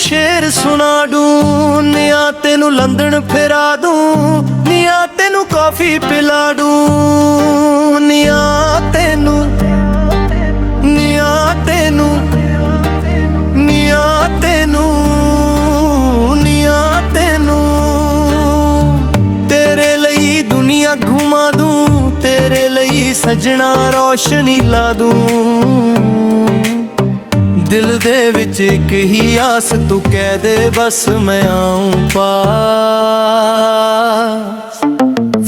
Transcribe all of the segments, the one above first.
ਸ਼ੇਰ ਸੁਣਾ ਦੂੰ ਨਿਆ ਤੈਨੂੰ ਲੰਦਨ ਫਿਰਾ ਦੂੰ ਨਿਆ ਤੈਨੂੰ ਕਾਫੀ ਪਿਲਾ ਦੂੰ ਨਿਆ ਤੈਨੂੰ ਨਿਆ ਤੈਨੂੰ ਨਿਆ ਤੈਨੂੰ ਨਿਆ ਤੈਨੂੰ ਤੇਰੇ ਲਈ ਦੁਨੀਆ ਘੁਮਾ ਦੂੰ ਤੇਰੇ ਲਈ ਸਜਣਾ ਰੋਸ਼ਨੀ ਲਾ ਦੂੰ ਦਿਲ ਦੇ ਵਿੱਚ ਇੱਕ ਹੀ ਆਸ ਤੂੰ ਕਹਿ ਦੇ ਬਸ ਮੈਂ ਆਉਂ ਪਾਸ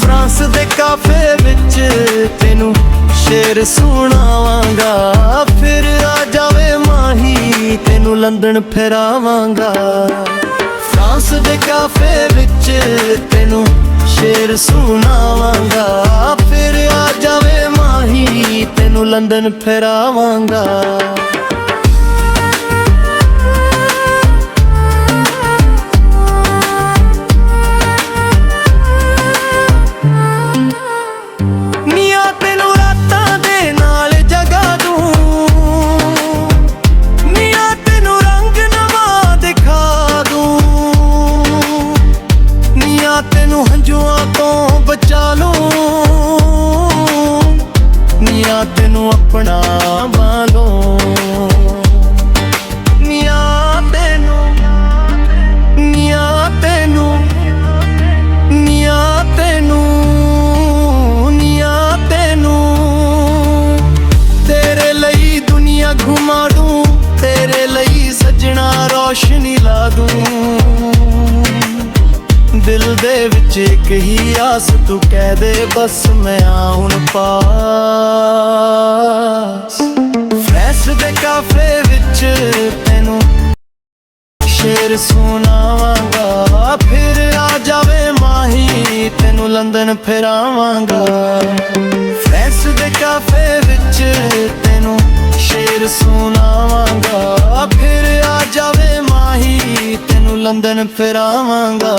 ਫਰਾਂਸ ਦੇ ਕਾਫੇ ਵਿੱਚ ਤੈਨੂੰ ਸ਼ੇਰ ਸੁਣਾਵਾਂਗਾ ਫਿਰ ਆ ਜਾਵੇ ਮਾਹੀ ਤੈਨੂੰ ਲੰਦਨ ਫਿਰਾਵਾਂਗਾ ਫਰਾਂਸ ਦੇ ਕਾਫੇ ਵਿੱਚ ਤੈਨੂੰ ਸ਼ੇਰ ਸੁਣਾਵਾਂਗਾ ਫਿਰ ਆ ਜਾਵੇ ਮਾਹੀ ਤੈਨੂੰ ਲੰਦਨ ਫਿਰਾਵਾਂਗਾ ਤੈਨੂੰ ਹੰਝੂਆਂ ਤੋਂ ਬਚਾ ਲੂੰ ਨੀਆਂ ਤੈਨੂੰ ਆਪਣਾ ਬਣਾ ਲੂੰ ਨੀਆਂ ਤੈਨੂੰ ਨੀਆਂ ਤੈਨੂੰ ਨੀਆਂ ਤੈਨੂੰ ਨੀਆਂ ਤੈਨੂੰ ਤੇਰੇ ਲਈ ਦੁਨੀਆ ਘੁਮਾ ਦੂੰ ਤੇਰੇ ਲਈ ਸਜਣਾ ਰੋਸ਼ਨੀ ਲਾ ਦੂੰ ਦਿਲ ਦੇ ਵਿੱਚ ਇੱਕ ਹੀ ਆਸ ਤੂੰ ਕਹਿ ਦੇ ਬਸ ਮੈਂ ਆਉਣ ਪਾਸ ਫਰੈਂਸ ਦੇ ਕਾਫੇ ਵਿੱਚ ਤੈਨੂੰ ਸ਼ੇਰ ਸੁਣਾਵਾਂਗਾ ਫਿਰ ਆ ਜਾਵੇ ਮਾਹੀ ਤੈਨੂੰ ਲੰਦਨ ਫਿਰਾਵਾਂਗਾ ਫਰੈਂਸ ਦੇ ਕਾਫੇ ਵਿੱਚ ਤੈਨੂੰ ਸ਼ੇਰ ਸੁਣਾਵਾਂਗਾ ਫਿਰ ਆ ਜਾਵੇ ਮਾਹੀ ਤੈਨੂੰ ਲੰਦਨ ਫਿਰਾਵਾਂਗਾ।